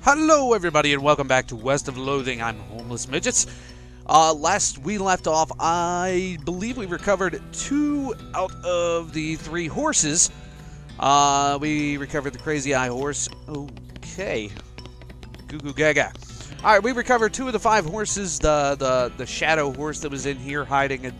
Hello everybody and welcome back to West of Loathing. I'm Homeless Midgets. Last we left off, I believe we recovered 2 out of the 3 horses. We recovered the Crazy Eye horse. Okay. Goo goo gaga. Alright, we recovered 2 of the 5 horses. The shadow horse that was in here hiding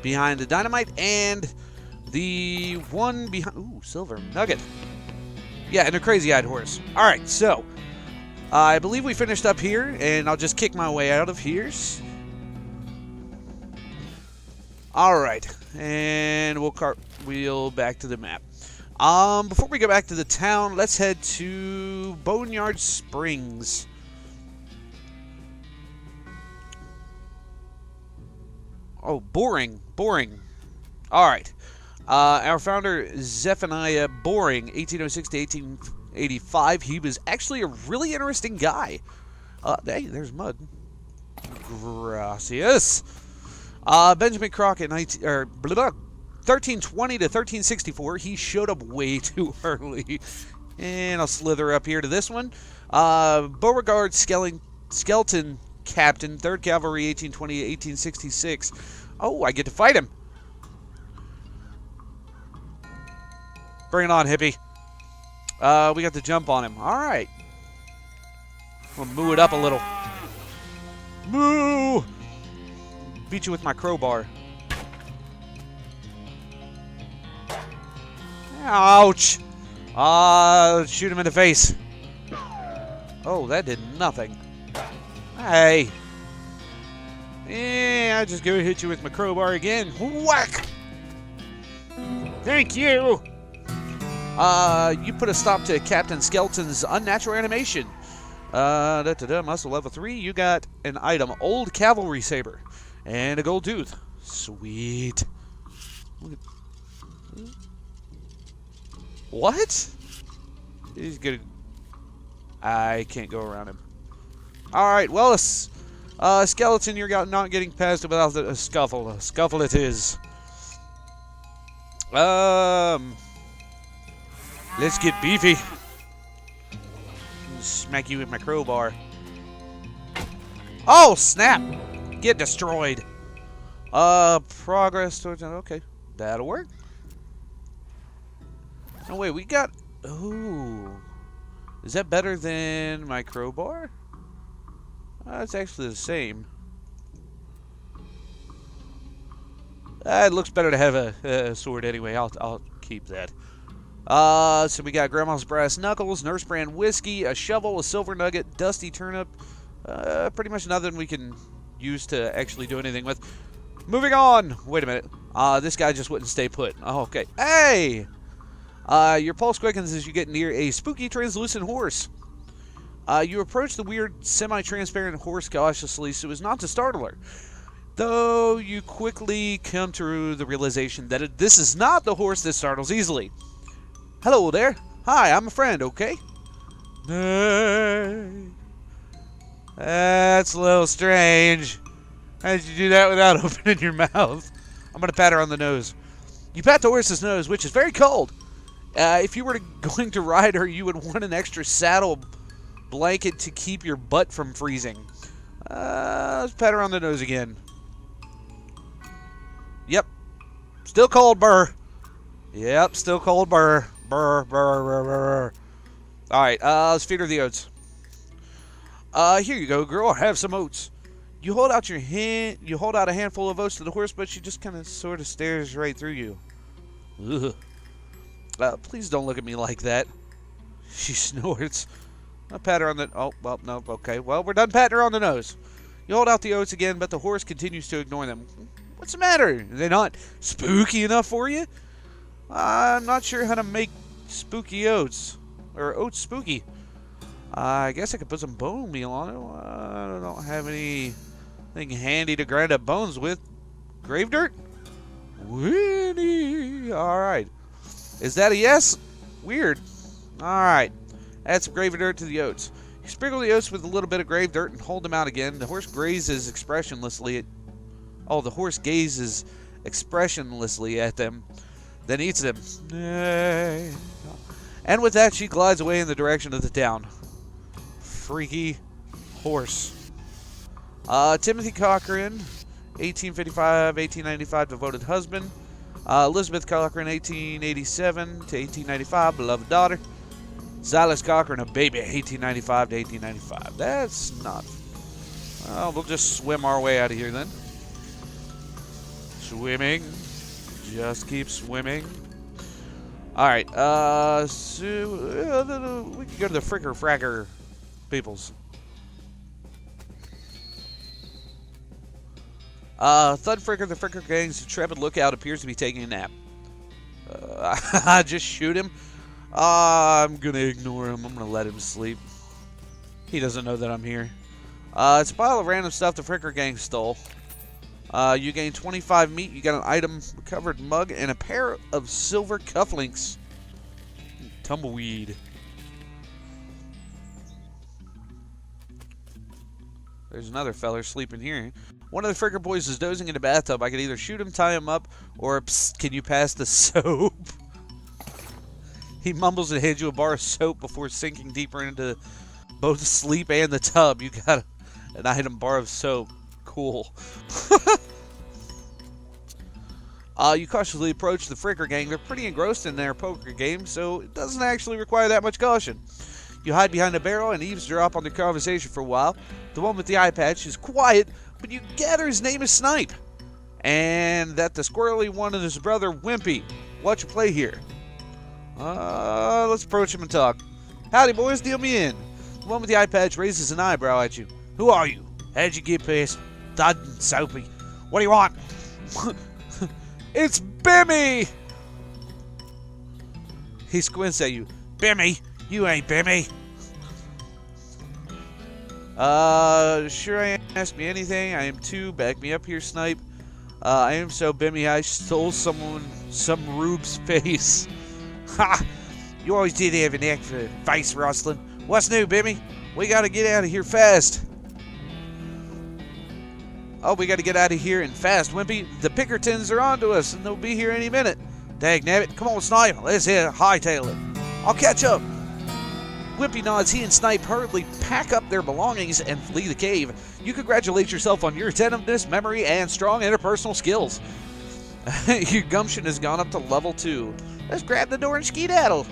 behind the dynamite, and the one behind... Ooh, silver nugget. Yeah, and a crazy-eyed horse. Alright, so... I believe we finished up here, and I'll just kick my way out of here. Alright, and we'll cartwheel back to the map. Before we go back to the town, let's head to Boneyard Springs. Oh, boring. Alright. Our founder, Zephaniah Boring, 1806 to 1885. He was actually a really interesting guy. Hey, there's mud. Gracias. Benjamin Crockett, 1320 to 1364. He showed up way too early. And I'll slither up here to this one. Beauregard Skeleton Captain, 3rd Cavalry, 1820 to 1866. Oh, I get to fight him. Bring it on, hippie. We got the jump on him. Alright. We'll moo it up a little. Moo! Beat you with my crowbar. Ouch! Shoot him in the face. Oh, that did nothing. Hey. Yeah, I'll just go hit you with my crowbar again. Whack! Thank you! You put a stop to Captain Skeleton's unnatural animation. Muscle level 3. You got an item, Old Cavalry Saber, and a gold tooth. Sweet. What? He's gonna... I can't go around him. Alright, well, Skeleton, you're not getting past it without a scuffle. A scuffle it is. Let's get beefy. Smack you with my crowbar. Oh, snap! Get destroyed. Progress towards... Okay, that'll work. Oh, wait, we got... Ooh. Is that better than my crowbar? It's actually the same. It looks better to have a sword anyway. I'll keep that. So we got Grandma's Brass Knuckles, Nurse Brand Whiskey, a shovel, a silver nugget, dusty turnip. Pretty much nothing we can use to actually do anything with. Moving on. Wait a minute. This guy just wouldn't stay put. Oh, okay. Hey! Your pulse quickens as you get near a spooky translucent horse. You approach the weird semi-transparent horse cautiously so as not to startle her. Though you quickly come to the realization that this is not the horse that startles easily. Hello there. Hi, I'm a friend, okay? That's a little strange. How did you do that without opening your mouth? I'm going to pat her on the nose. You pat the horse's nose, which is very cold. If you were going to ride her, you would want an extra saddle blanket to keep your butt from freezing. Let's pat her on the nose again. Yep. Still cold, burr. Yep, still cold, burr. Burr, burr, burr, burr. Alright, let's feed her the oats. Here you go, girl. Have some oats. You hold out your hand. You hold out a handful of oats to the horse, but she just kind of sort of stares right through you. Ugh. Please don't look at me like that. She snorts. I'll pat her on the... Oh, well, no, okay. Well, we're done patting her on the nose. You hold out the oats again, but the horse continues to ignore them. What's the matter? Are they not spooky enough for you? I'm not sure how to make spooky oats. Or oats spooky. I guess I could put some bone meal on it. I don't have anything handy to grind up bones with. Grave dirt? Winnie. Alright. Is that a yes? Weird. Alright. Add some grave dirt to the oats. You sprinkle the oats with a little bit of grave dirt and hold them out again. The horse gazes expressionlessly at them. Then eats them. And with that, she glides away in the direction of the town. freaky horse. Timothy Cochran, 1855-1895, devoted husband. Elizabeth Cochran, 1887 to 1895, beloved daughter. Silas Cochran, a baby, 1895 to 1895. That's not... Well, we'll just swim our way out of here then. Swimming. Just keep swimming. Alright, so, we can go to the Fricker Fracker peoples. Thud Fricker, the Fricker gang's intrepid lookout, appears to be taking a nap. Just shoot him? I'm gonna ignore him. I'm gonna let him sleep. He doesn't know that I'm here. It's a pile of random stuff the Fricker gang stole. You gain 25 meat. You got an item, recovered mug, and a pair of silver cufflinks. Tumbleweed. There's another feller sleeping here. One of the Fricker boys is dozing in a bathtub. I could either shoot him, tie him up, or psst, can you pass the soap? He mumbles and hands you a bar of soap before sinking deeper into both sleep and the tub. You got an item, bar of soap. Cool. You cautiously approach the Fricker gang. They're pretty engrossed in their poker game, so it doesn't actually require that much caution. You hide behind a barrel and eavesdrop on their conversation for a while. The one with the eye patch is quiet, but you gather his name is Snipe, and that the squirrely one is his brother Wimpy. Watch your play here. Let's approach him and talk. Howdy, boys, deal me in. The one with the eye patch raises an eyebrow at you. Who are you? How'd you get past Thud and Soapy? What do you want? It's Bimmy! He squints at you. Bimmy? You ain't Bimmy. Sure I am. Ask me anything. I am too. Back me up here, Snipe. I am so Bimmy I stole some rube's face. Ha! You always did have an act for face rustling. What's new, Bimmy? We gotta get out of here fast. Oh, we gotta get out of here and fast, Wimpy. The Pickertons are onto us, and they'll be here any minute. Dagnabbit, come on, Snipe. Let's hightail it. I'll catch up. Wimpy nods. He and Snipe hurriedly pack up their belongings and flee the cave. You congratulate yourself on your attentiveness, memory, and strong interpersonal skills. Your gumption has gone up to level 2. Let's grab the door and skedaddle.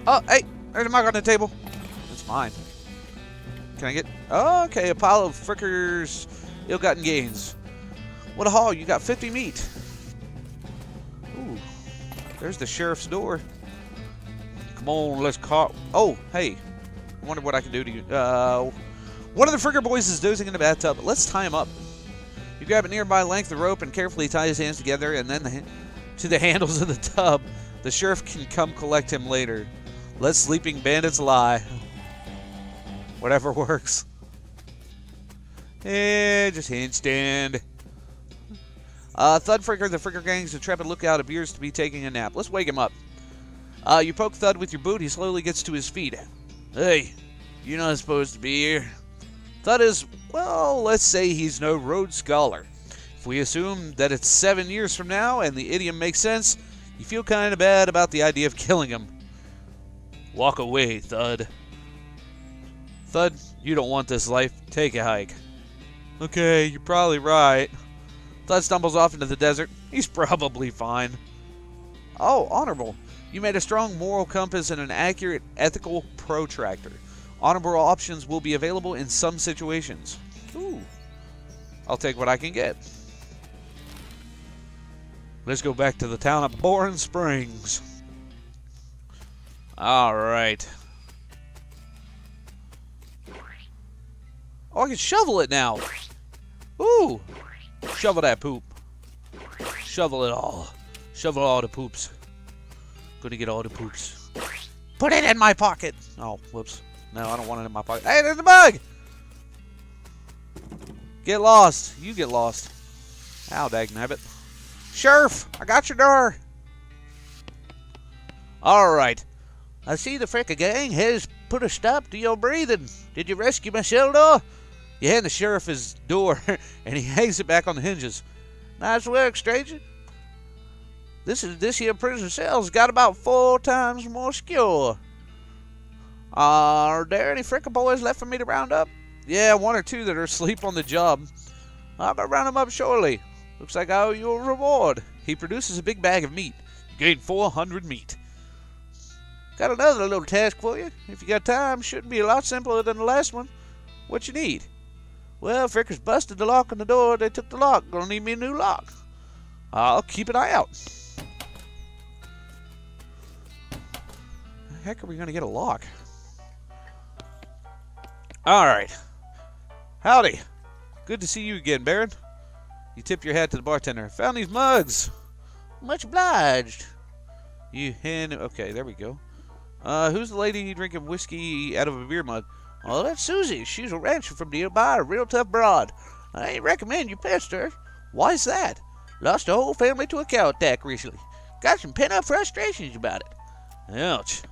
Oh, hey, there's a mug on the table. It's mine. Can I get... Oh, okay, a pile of Fricker's ill-gotten gains. What a haul, you got 50 meat. Ooh, there's the sheriff's door. Come on, let's call... Oh, hey, I wonder what I can do to you. One of the Fricker boys is dozing in the bathtub. Let's tie him up. You grab a nearby length of rope and carefully tie his hands together and then to the handles of the tub. The sheriff can come collect him later. Let sleeping bandits lie. Whatever works. Just handstand. Thud Fricker, the Fricker gang's intrepid lookout, appears to be taking a nap. Let's wake him up. You poke Thud with your boot. He slowly gets to his feet. Hey, you're not supposed to be here. Thud is, well, let's say he's no Rhodes Scholar. If we assume that it's 7 years from now and the idiom makes sense, you feel kind of bad about the idea of killing him. Walk away, Thud. Thud, you don't want this life. Take a hike. Okay, you're probably right. Thud stumbles off into the desert. He's probably fine. Oh, honorable. You made a strong moral compass and an accurate ethical protractor. Honorable options will be available in some situations. Ooh. I'll take what I can get. Let's go back to the town of Boneyard Springs. Alright. Oh, I can shovel it now. Ooh. Shovel that poop. Shovel it all. Shovel all the poops. Gonna get all the poops. Put it in my pocket. Oh, whoops. No, I don't want it in my pocket. Hey, there's the bug! Get lost. You get lost. Ow, dagnabbit. Sheriff, I got your door. Alright. I see the Fricker gang has put a stop to your breathing. Did you rescue my cell door? You hand the sheriff his door, and he hangs it back on the hinges. Nice work, stranger. This here prison cell's got about 4 times more secure. Are there any frickin' boys left for me to round up? Yeah, one or two that are asleep on the job. I'm gonna round them up shortly. Looks like I owe you a reward. He produces a big bag of meat. You gained 400 meat. Got another little task for you. If you got time, shouldn't be a lot simpler than the last one. What you need? Well, Frickers busted the lock on the door. They took the lock. Gonna need me a new lock. I'll keep an eye out. The heck are we gonna get a lock? Alright. Howdy. Good to see you again, Baron. You tip your hat to the bartender. Found these mugs. Much obliged. You hand... Okay, there we go. Who's the lady drinking whiskey out of a beer mug? Oh, that's Susie. She's a rancher from nearby, a real tough broad. I ain't recommend you pest her. Why's that? Lost a whole family to a cow attack recently. Got some pent-up frustrations about it. Ouch.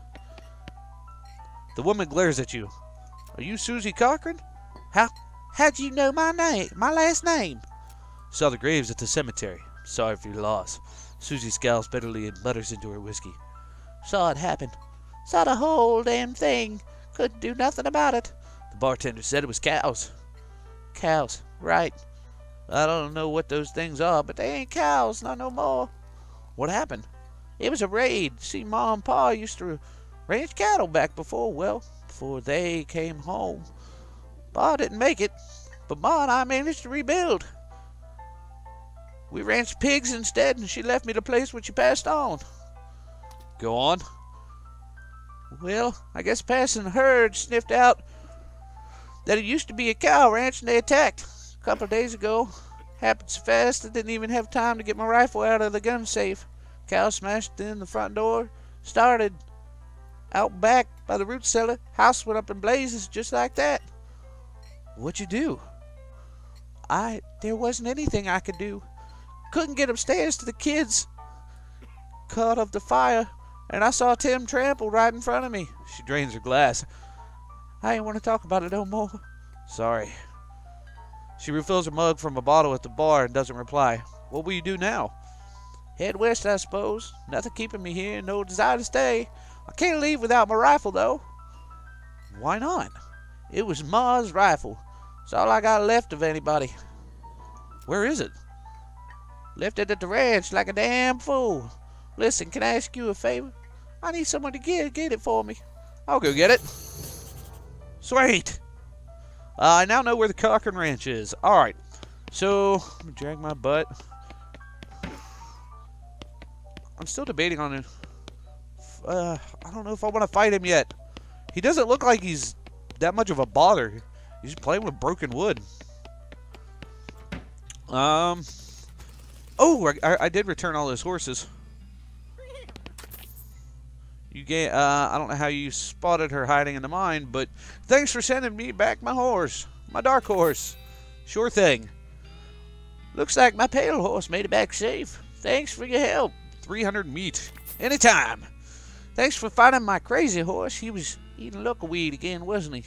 The woman glares at you. Are you Susie Cochran? How'd you know my name? My last name? Saw the graves at the cemetery. Sorry for your loss. Susie scowls bitterly and mutters into her whiskey. Saw it happen. Saw the whole damn thing. Couldn't do nothing about it. The bartender said it was cows. Cows, right. I don't know what those things are, but they ain't cows, not no more. What happened? It was a raid. See, Ma and Pa used to ranch cattle back before they came home. Pa didn't make it, but Ma and I managed to rebuild. We ranched pigs instead, and she left me the place where she passed on. Go on. Well, I guess passing the herd sniffed out that it used to be a cow ranch, and they attacked. A couple of days ago. Happened so fast I didn't even have time to get my rifle out of the gun safe. Cow smashed in the front door. Started out back by the root cellar. House went up in blazes just like that. What'd you do? There wasn't anything I could do. Couldn't get upstairs to the kids. Caught of the fire, and I saw Tim trampled right in front of me. She drains her glass. I ain't want to talk about it no more. Sorry. She refills her mug from a bottle at the bar and doesn't reply. What will you do now? Head west, I suppose. Nothing keeping me here, no desire to stay. I can't leave without my rifle, though. Why not? It was Ma's rifle. It's all I got left of anybody. Where is it? Left it at the ranch like a damn fool. Listen, can I ask you a favor? I need someone to get it for me. I'll go get it. Sweet. I now know where the Cochran Ranch is. Alright. So, let me drag my butt. I'm still debating on it. I don't know if I want to fight him yet. He doesn't look like he's that much of a bother. He's playing with broken wood. Oh, I did return all those horses. I don't know how you spotted her hiding in the mine, but thanks for sending me back my horse. My dark horse. Sure thing. Looks like my pale horse made it back safe. Thanks for your help. 300 meat. Anytime. Thanks for finding my crazy horse. He was eating loathing again, wasn't he?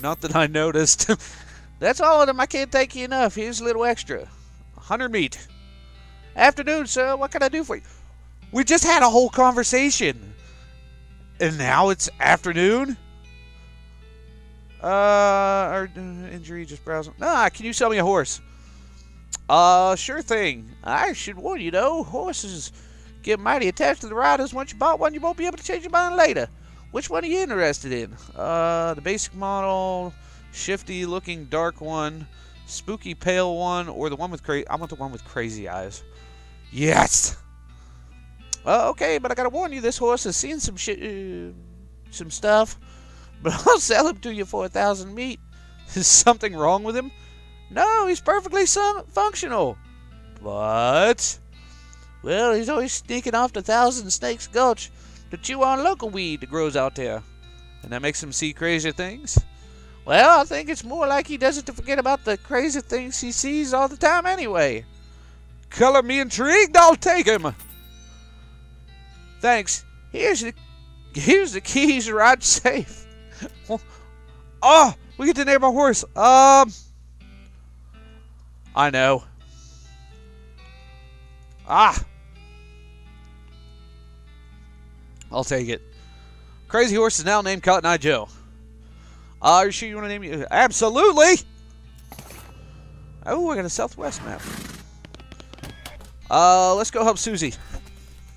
Not that I noticed. That's all of them. I can't thank you enough. Here's a little extra. 100 meat. Afternoon, sir. What can I do for you? We just had a whole conversation. And now it's afternoon? Injury, just browsing. Can you sell me a horse? Sure thing. I should warn you, though. Horses get mighty attached to the riders. Once you bought one, you won't be able to change your mind later. Which one are you interested in? The basic model, shifty-looking dark one, spooky pale one, or the one with I want the one with crazy eyes. Yes! Okay, but I gotta warn you, this horse has seen some stuff. But I'll sell him to you for 1,000 meat. Is something wrong with him? No, he's perfectly functional. But, well, he's always sneaking off to Thousand Snakes Gulch to chew on local weed that grows out there. And that makes him see crazier things? Well, I think it's more like he does it to forget about the crazy things he sees all the time anyway. Color me intrigued, I'll take him. Thanks. Here's the keys to ride safe. Oh, we get to name our horse. I know. I'll take it. Crazy Horse is now named Cotton Eye Joe. Are you sure you want to name you? Absolutely! Oh, I got a Southwest map. Let's go help Susie.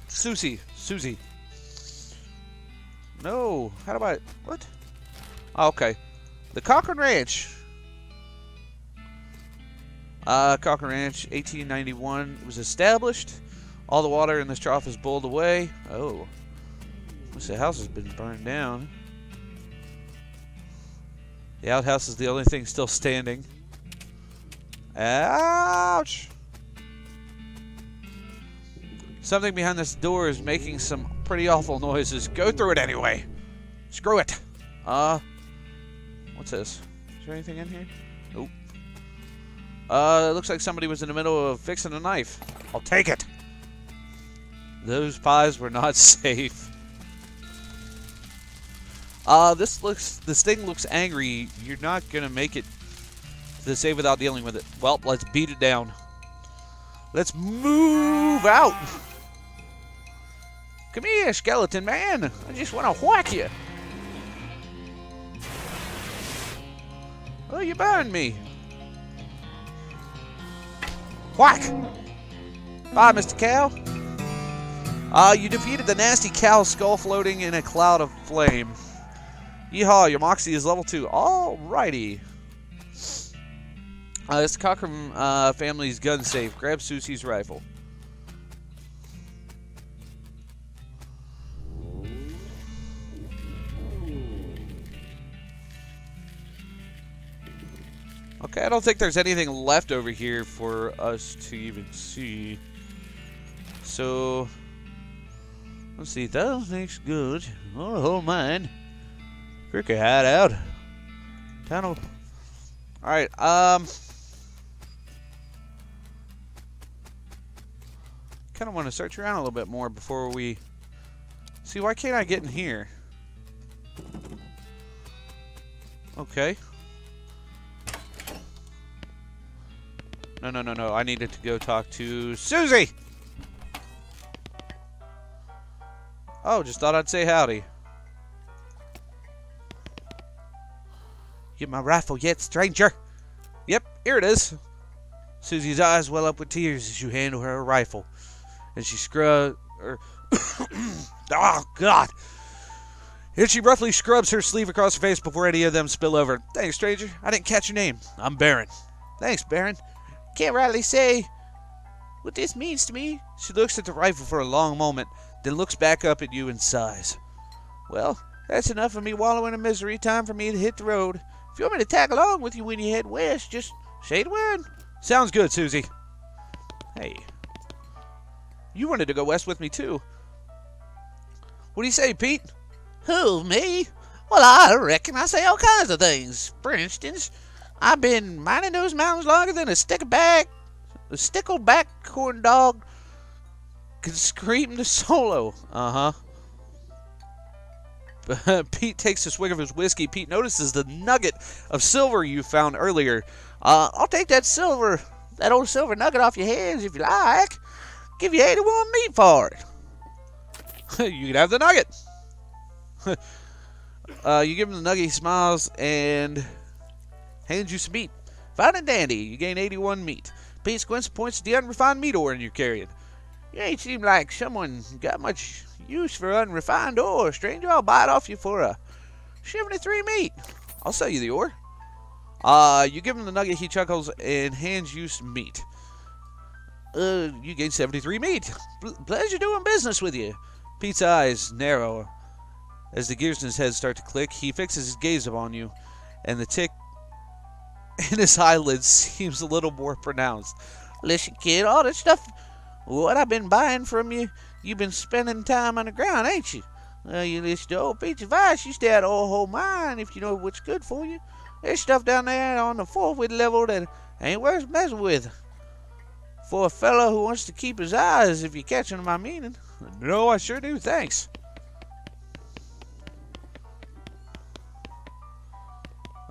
Susie. No, how do I... What? Oh, okay. The Cochran Ranch. Cochran Ranch, 1891, was established. All the water in this trough is boiled away. Oh. The house has been burned down. The outhouse is the only thing still standing. Ouch! Something behind this door is making some pretty awful noises. Go through it anyway. Screw it. What's this? Is there anything in here? Nope. It looks like somebody was in the middle of fixing a knife. I'll take it. Those pies were not safe. This thing looks angry. You're not gonna make it to the save without dealing with it. Well, let's beat it down. Let's move out. Come here, skeleton man. I just want to whack you. Oh, you burned me. Whack. Bye, Mr. Cow. You defeated the nasty cow skull floating in a cloud of flame. Yeehaw, your moxie is level 2. Alrighty. It's the Cochran family's gun safe. Grab Susie's rifle. Okay, I don't think there's anything left over here for us to even see. So, let's see. That looks good. Oh, mine. Cricket hideout. Tunnel. Alright, kind of want to search around a little bit more before we... See, why can't I get in here? Okay. No. I needed to go talk to Susie! Oh, just thought I'd say howdy. Get my rifle yet, stranger? Yep, here it is. Susie's eyes well up with tears as you handle her a rifle. And she oh, God. And she roughly scrubs her sleeve across her face before any of them spill over. Thanks, stranger. I didn't catch your name. I'm Baron. Thanks, Baron. Can't rightly say what this means to me. She looks at the rifle for a long moment, then looks back up at you and sighs. Well, that's enough of me wallowing in misery. Time for me to hit the road. If you want me to tag along with you when you head west, just say the word. Sounds good, Susie. Hey. You wanted to go west with me, too. What do you say, Pete? Who, me? Well, I reckon I say all kinds of things. For instance, I've been mining those mountains longer than a stickleback corn dog can scream to solo. Pete takes a swig of his whiskey. Pete notices the nugget of silver you found earlier. I'll take that old silver nugget off your hands if you like. Give you 81 meat for it. You can have the nugget. You give him the nugget, he smiles and hands you some meat. Fine and dandy. You gain 81 meat. Pete squints and points to the unrefined meat ore you're carrying. You ain't seem like someone got much use for unrefined ore, stranger. I'll buy it off you for a 73 meat. I'll sell you the ore. You give him the nugget, he chuckles and hands you some meat. You gain 73 meat. Pleasure doing business with you. Pete's eyes narrow as the gears in his head start to click. He fixes his gaze upon you, and the tick in his eyelids seems a little more pronounced. Listen, kid, all that stuff what I've been buying from you, you've been spending time underground, ain't you? You listen to old Pete's advice, you stay out of old hole mine if you know what's good for you. There's stuff down there on the fourth level that ain't worth messing with. For a fellow who wants to keep his eyes, if you're catching my meaning. No, I sure do, thanks.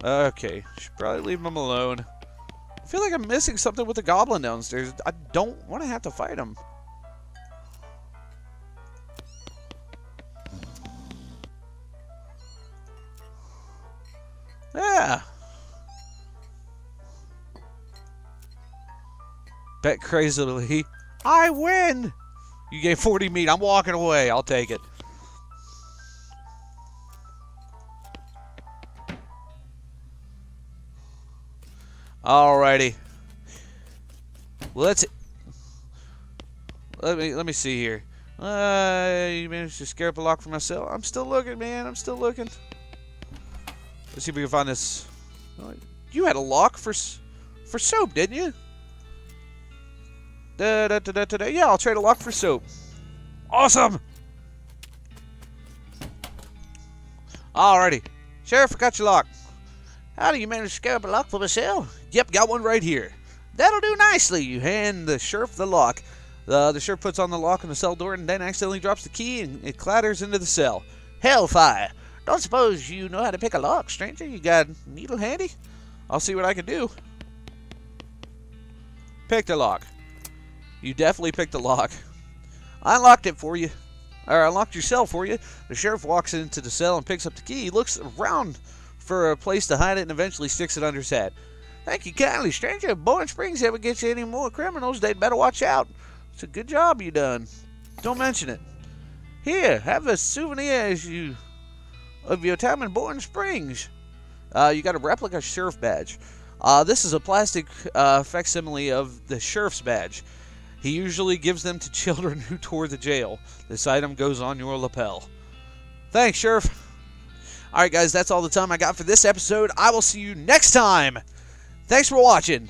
Okay, should probably leave him alone. I feel like I'm missing something with the goblin downstairs. I don't want to have to fight him. Bet crazily. I win! You gave 40 meat. I'm walking away. I'll take it. Alrighty. Let me see here. You managed to scare up a lock for myself. I'm still looking, man. I'm still looking. Let's see if we can find this. You had a lock for soap, didn't you? Yeah, I'll trade a lock for soap. Awesome. Alrighty. Sheriff, I got your lock. How do you manage to scare up a lock for myself? Yep, got one right here. That'll do nicely. You hand the sheriff the lock. The sheriff puts on the lock on the cell door and then accidentally drops the key and it clatters into the cell. Hellfire. Don't suppose you know how to pick a lock, stranger? You got a needle handy? I'll see what I can do. Picked a lock. You definitely picked a lock. I unlocked it for you. Or I unlocked your cell for you. The sheriff walks into the cell and picks up the key. He looks around for a place to hide it and eventually sticks it under his hat. Thank you kindly, stranger. If Boneyard Springs ever gets you any more criminals, they'd better watch out. It's a good job you done. Don't mention it. Here, have a souvenir of your time in Boneyard Springs. You got a replica sheriff badge. This is a plastic facsimile of the sheriff's badge. He usually gives them to children who tour the jail. This item goes on your lapel. Thanks, Sheriff. Alright, guys, that's all the time I got for this episode. I will see you next time. Thanks for watching.